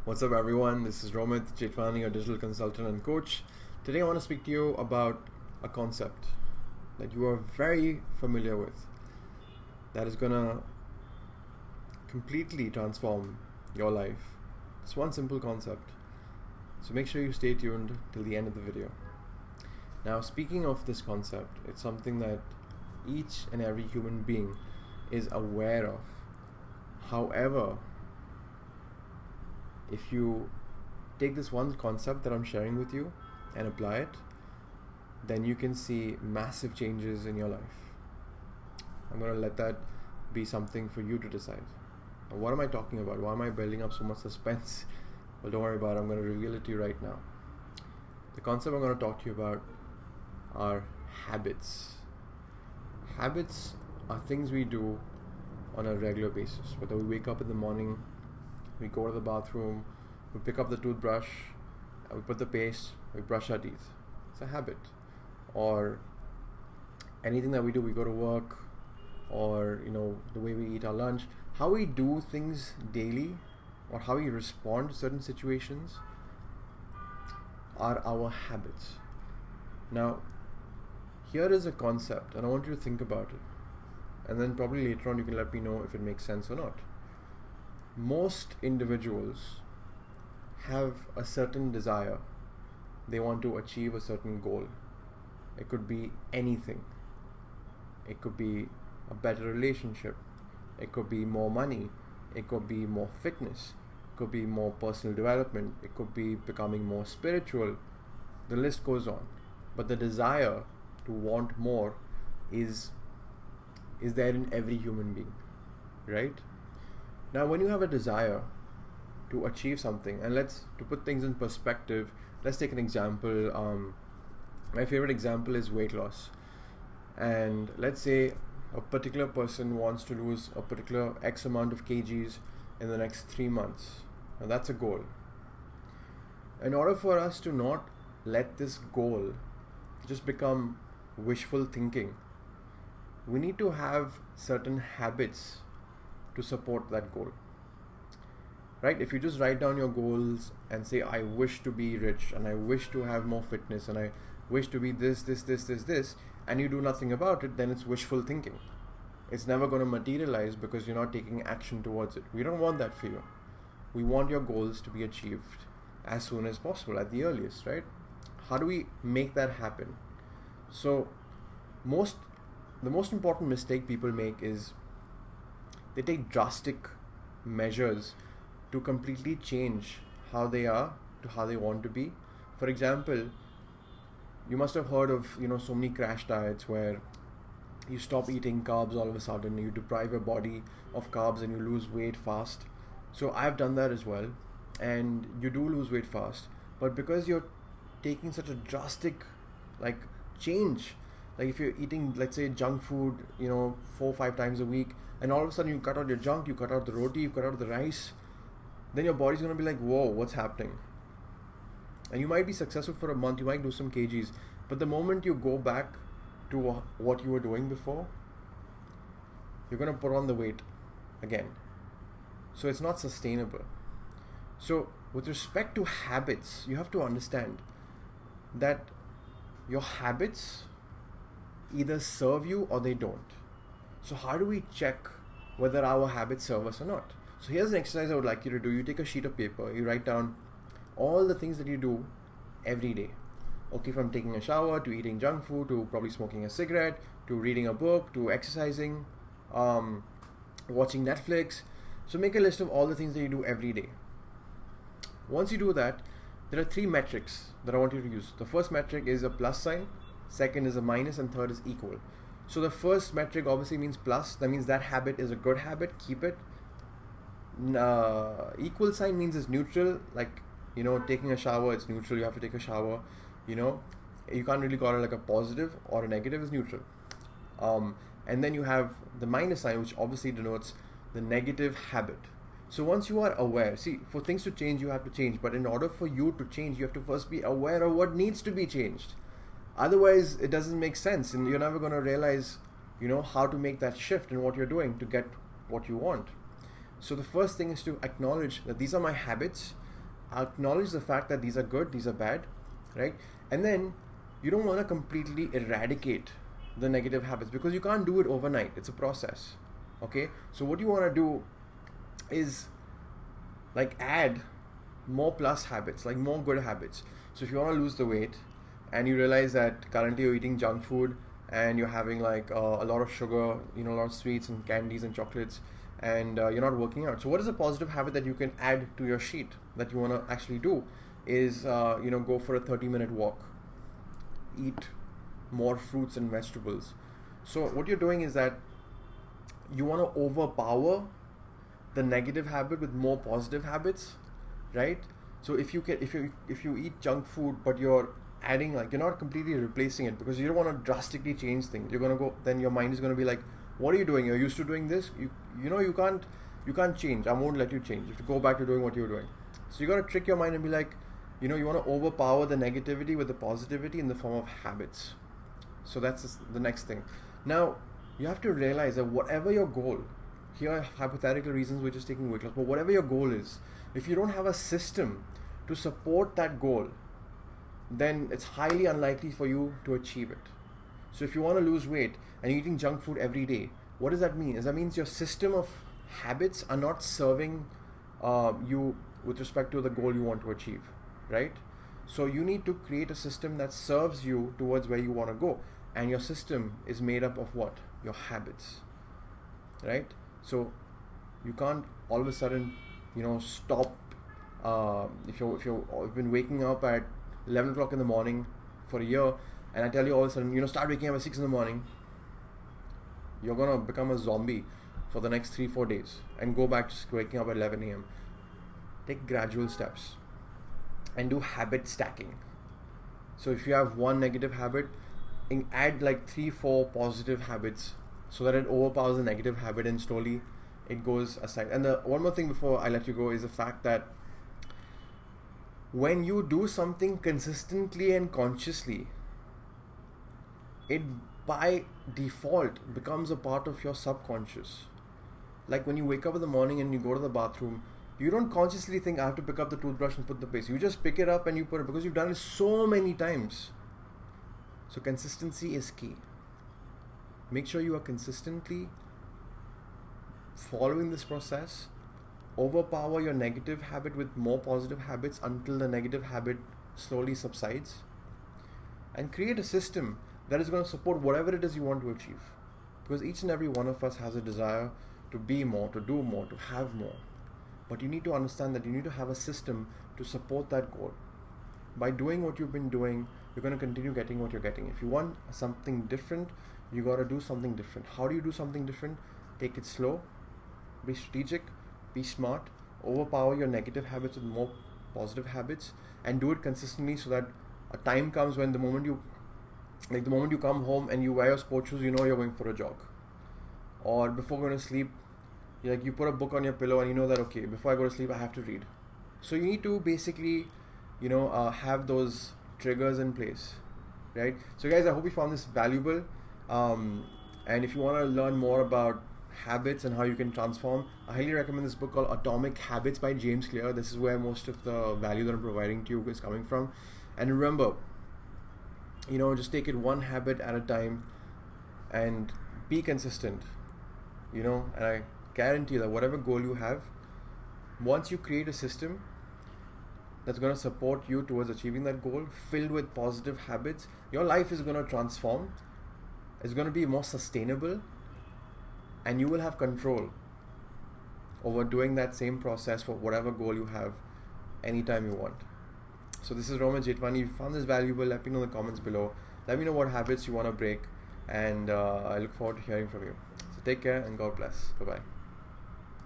What's up, everyone? This is Romit Jetwani, your digital consultant and coach. Today, I want to speak to you about a concept that you are very familiar with that is going to completely transform your life. It's one simple concept. So make sure you stay tuned till the end of the video. Now, speaking of this concept, it's something that each and every human being is aware of. However, if you take this one concept that I'm sharing with you and apply it, then you can see massive changes in your life. I'm going to let that be something for you to decide. Now, what am I talking about? Why am I building up so much suspense? Well, don't worry about it. I'm going to reveal it to you right now. The concept I'm going to talk to you about are habits. Habits are things we do on a regular basis. Whether we wake up in the morning, we go to the bathroom, we pick up the toothbrush, we put the paste, we brush our teeth. It's a habit. Or anything that we do, we go to work, or the way we eat our lunch. How we do things daily, or how we respond to certain situations, are our habits. Now, here is a concept, and I want you to think about it. And then probably later on you can let me know if it makes sense or not. Most individuals have a certain desire. They want to achieve a certain goal. It could be anything. It could be a better relationship. It could be more money. It could be more fitness. It could be more personal development. It could be becoming more spiritual. The list goes on. But the desire to want more is there in every human being, right? Now, when you have a desire to achieve something, and to put things in perspective, let's take an example. My favorite example is weight loss. And let's say a particular person wants to lose a particular X amount of kgs in the next 3 months. Now, that's a goal. In order for us to not let this goal just become wishful thinking, we need to have certain habits to support that goal, right? If you just write down your goals and say, I wish to be rich, and I wish to have more fitness, and I wish to be this, and you do nothing about it, then it's wishful thinking. It's never going to materialize because you're not taking action towards it. We don't want that for you. We want your goals to be achieved as soon as possible, at the earliest, right? How do we make that happen? So the most important mistake people make is they take drastic measures to completely change how they are to how they want to be. For example, you must have heard of so many crash diets where you stop eating carbs all of a sudden, you deprive your body of carbs and you lose weight fast. So I've done that as well, and you do lose weight fast, but because you're taking such a drastic change, like if you're eating, let's say, junk food 4 or 5 times a week, and all of a sudden you cut out your junk, you cut out the roti, you cut out the rice, then your body's going to be like, whoa, what's happening? And you might be successful for a month, you might lose some kgs, but the moment you go back to what you were doing before, you're going to put on the weight again. So it's not sustainable. So with respect to habits, you have to understand that your habits either serve you or they don't. So how do we check whether our habits serve us or not? So here's an exercise I would like you to do. You take a sheet of paper, you write down all the things that you do every day. Okay, from taking a shower, to eating junk food, to probably smoking a cigarette, to reading a book, to exercising, watching Netflix. So make a list of all the things that you do every day. Once you do that, there are 3 metrics that I want you to use. The first metric is a plus sign, second is a minus, and third is equal. So the first metric obviously means plus. That means that habit is a good habit, keep it. Equal sign means it's neutral, like taking a shower, it's neutral, you have to take a shower. You can't really call it like a positive or a negative, is neutral. And then you have the minus sign, which obviously denotes the negative habit. So once you are aware, see, for things to change, you have to change. But in order for you to change, you have to first be aware of what needs to be changed. Otherwise, it doesn't make sense, and you're never going to realize, how to make that shift in what you're doing to get what you want. So the first thing is to acknowledge that these are my habits. acknowledge the fact that these are good, these are bad, right? And then you don't want to completely eradicate the negative habits, because you can't do it overnight. It's a process. Okay, so what you want to do is like add more plus habits, like more good habits. So if you want to lose the weight and you realize that currently you're eating junk food and you're having like a lot of sugar, a lot of sweets and candies and chocolates, and you're not working out. So what is a positive habit that you can add to your sheet that you want to actually do is go for a 30-minute walk, eat more fruits and vegetables. So what you're doing is that you want to overpower the negative habit with more positive habits, right? So if you eat junk food, but you're adding, like, you're not completely replacing it, because you don't want to drastically change things. You're gonna go, then your mind is gonna be like, what are you doing? You're used to doing this. You can't change. I won't let you change. You have to go back to doing what you're doing. So you gotta trick your mind and be like, you want to overpower the negativity with the positivity in the form of habits. So that's the next thing. Now you have to realize that whatever your goal, here are hypothetical reasons we're just taking weight loss, but whatever your goal is, if you don't have a system to support that goal, then it's highly unlikely for you to achieve it. So if you want to lose weight and you're eating junk food every day, what does that mean? That means your system of habits are not serving you with respect to the goal you want to achieve, right? So you need to create a system that serves you towards where you want to go. And your system is made up of what? Your habits, right? So you can't all of a sudden, stop. If you've been waking up at 11 o'clock in the morning for a year, and I tell you all of a sudden, start waking up at 6 in the morning, you're gonna become a zombie for the next 3-4 days and go back to waking up at 11 a.m. Take gradual steps and do habit stacking. So if you have one negative habit, add like 3-4 positive habits so that it overpowers the negative habit and slowly it goes aside. And the one more thing before I let you go is the fact that when you do something consistently and consciously, it by default becomes a part of your subconscious. Like when you wake up in the morning and you go to the bathroom, you don't consciously think, I have to pick up the toothbrush and put the paste. You just pick it up and you put it, because you've done it so many times. So consistency is key. Make sure you are consistently following this process. Overpower your negative habit with more positive habits until the negative habit slowly subsides. And create a system that is going to support whatever it is you want to achieve. Because each and every one of us has a desire to be more, to do more, to have more. But you need to understand that you need to have a system to support that goal. By doing what you've been doing, you're going to continue getting what you're getting. If you want something different, you got to do something different. How do you do something different? Take it slow, be strategic, be smart, overpower your negative habits with more positive habits, and do it consistently so that a time comes when the moment you come home and you wear your sports shoes, you're going for a jog. Or before going to sleep, you put a book on your pillow and you know that, okay, before I go to sleep, I have to read. So you need to basically, have those triggers in place, right? So guys, I hope you found this valuable. And if you want to learn more about habits and how you can transform, I highly recommend this book called Atomic Habits by James Clear. This is where most of the value that I'm providing to you is coming from. And remember, just take it one habit at a time and be consistent, and I guarantee that whatever goal you have, once you create a system that's going to support you towards achieving that goal, filled with positive habits, your life is going to transform. It's going to be more sustainable, and you will have control over doing that same process for whatever goal you have anytime you want. So this is Roman Jetwani. If you found this valuable, let me know in the comments below. Let me know what habits you want to break, and I look forward to hearing from you. So take care and God bless. Bye-bye.